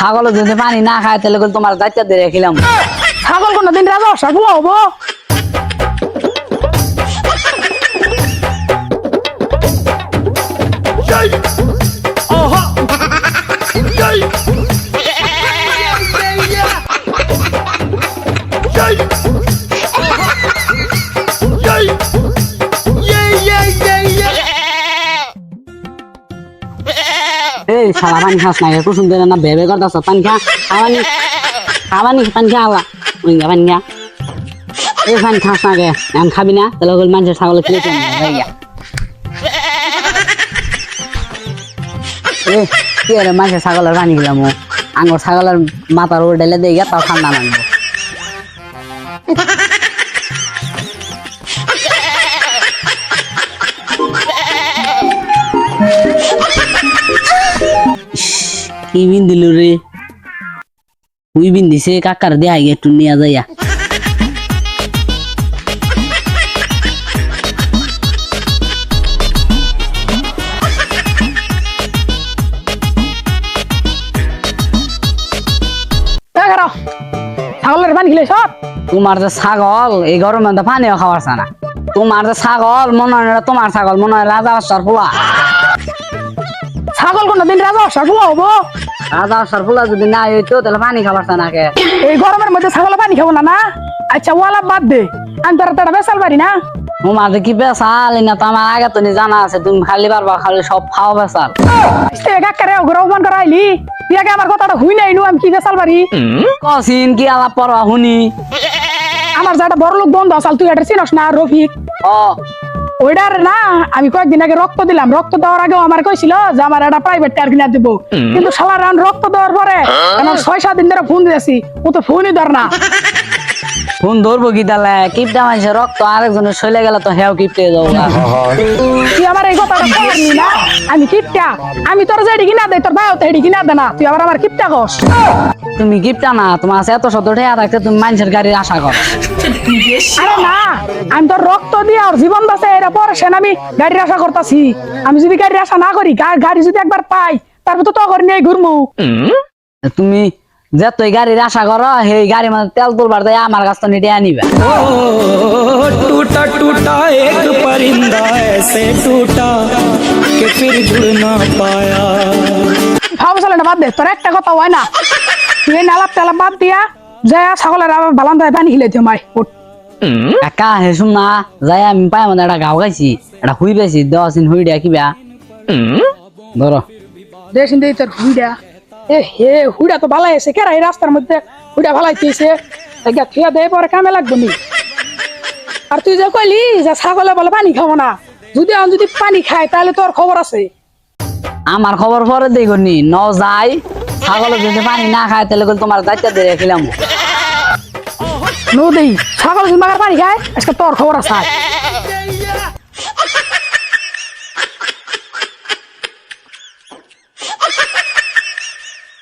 ছাগল যদি পানি না খায় তাহলে তোমার দায়িত্ব দিয়ে রেখিলাম। ছাগল কোনদিন রাজা ছাগল হবো? এই শালা পানি খাস না কুসুম দেন না ভেবে করতেছ পানি খা খাওয়ানি খাওয়ানি পানি খা আলা পানি খা এই পানি খাস না গে এখন খাবি না তাহলে মানুষের ছাগল খেলে কি রে মানুষের ছাগলের পানি গেলাম আঙ্গুর ছাগলের মাথার উপর ঢেলে দিয়ে তাও ঠান্ডা নামবো। কি বিন দিল রে উই বিন দিছে কাকার দেয়া একটু নিয়ে যাইয়া ছাগলের পানি খেলে সব তোমার যে ছাগল এই গরমের মধ্যে পানিও খাওয়াছে না। তোমার যে ছাগল মনে হয় না তোমার ছাগল মনে হয় রাজা অশ্বর পোলা। ছাগল কোনদিন রাজা ছাগল হবো? রাজা অশ্বর পোলা যদি না হইতো তাহলে পানি খাওয়াছে না কে? এই গরমের মধ্যে ছাগলে পানি খাবো না না? আচ্ছা ওয়ালা বাদ দে, আমি তোর একটা বেসাল পারি না। তোমার যে কি বেসাল না তো আমার আগে তো জানা আছে, তুমি খালি পারবা খালি সব খাওয়া বেসাল। কাকারে অপমান করাইলি তুই আগে আমার কথাটা হুই নাই নু আমি কি বেসাল পারি? কসিন কি আলাপ পড়া শুনি আমার যে একটা বড় লোক বন্ধু আসাল তুই এটা চিনস না রফিক? ও ওইটার না আমি কয়েকদিন আগে রক্ত দিলাম, রক্ত দেওয়ার আগেও আমার কইছিল যে আমার একটা প্রাইভেট কার কিনা দিব, কিন্তু শালার রক্ত দেওয়ার পরে আমার 6-7 দিন ধরে ফোন দিয়েছি ও তো ফোনই ধর না। ফোন ধরবো কি তাহলে কিপটা মানুষের রক্ত আরেকজনের চলে গেলে তো হেও কিপটে যাবো না। তুই আমার এই কথাটা করলি না আমি কিপটা, আমি তোর যেটি কিনা দেয় তোর ভাইও তো এটি কিনা দে না, তুই আবার আমার কিপটা কস। তুমি কিপটা না, তোমার এত শত ঠেয়া থাকতে তুমি মানুষের গাড়ির আশা করো। আরে না আমি তোর রক্ত দিয়ে আর জীবন বাঁচে এটা পরে সেন আমি গাড়ির আশা করতেছি। আমি যদি গাড়ির আশা না করি গাড়ি যদি একবার পাই তারপর তো তখন নিয়ে ঘুরমু। তুমি যতই গাড়ির আশা করো সেই গাড়ির মধ্যে তেল তুলবার দেয় আমার কাছ তো নিতে আনিবা। टूटा टूटा एक परिंदा ऐसे टूटा कि फिर जुड़ ना पाया। ভাবো চলে না বাদ দে, তোর একটা কথা হয় না তুই নালাপ টালাপ বাদ দিয়া যায় ছাগলের আবার বালান দেয় পানি খেলে দিও মাই ওঠ। কাকা হেসুম না যাই আমি পাই মানে একটা গাও গাইছি একটা হুই পেয়েছি দেওয়াছিন হুই দিয়া কিবা ধরো দেখিন দেই তোর হুইডা। এ হে হুইডা তো ভালো আছে কেরা এই রাস্তার মধ্যে হুইডা ভালাইতেছে একটা থিয়া দেয় পরে কামে লাগবে নি। আর তুই যে কইলি যে ছাগলে বলে পানি খাবো না, যদি আমি যদি পানি খাই তাহলে তোর খবর আছে। আমার খবর পরে দেখুনি ন যাই ছাগল যদি পানি না খায় তাহলে তোমার দায়িত্ব দিয়ে রেখিলাম। নো দেই ছাগল যদি মাগার পানি খায় আজকে তোর খবর আছে।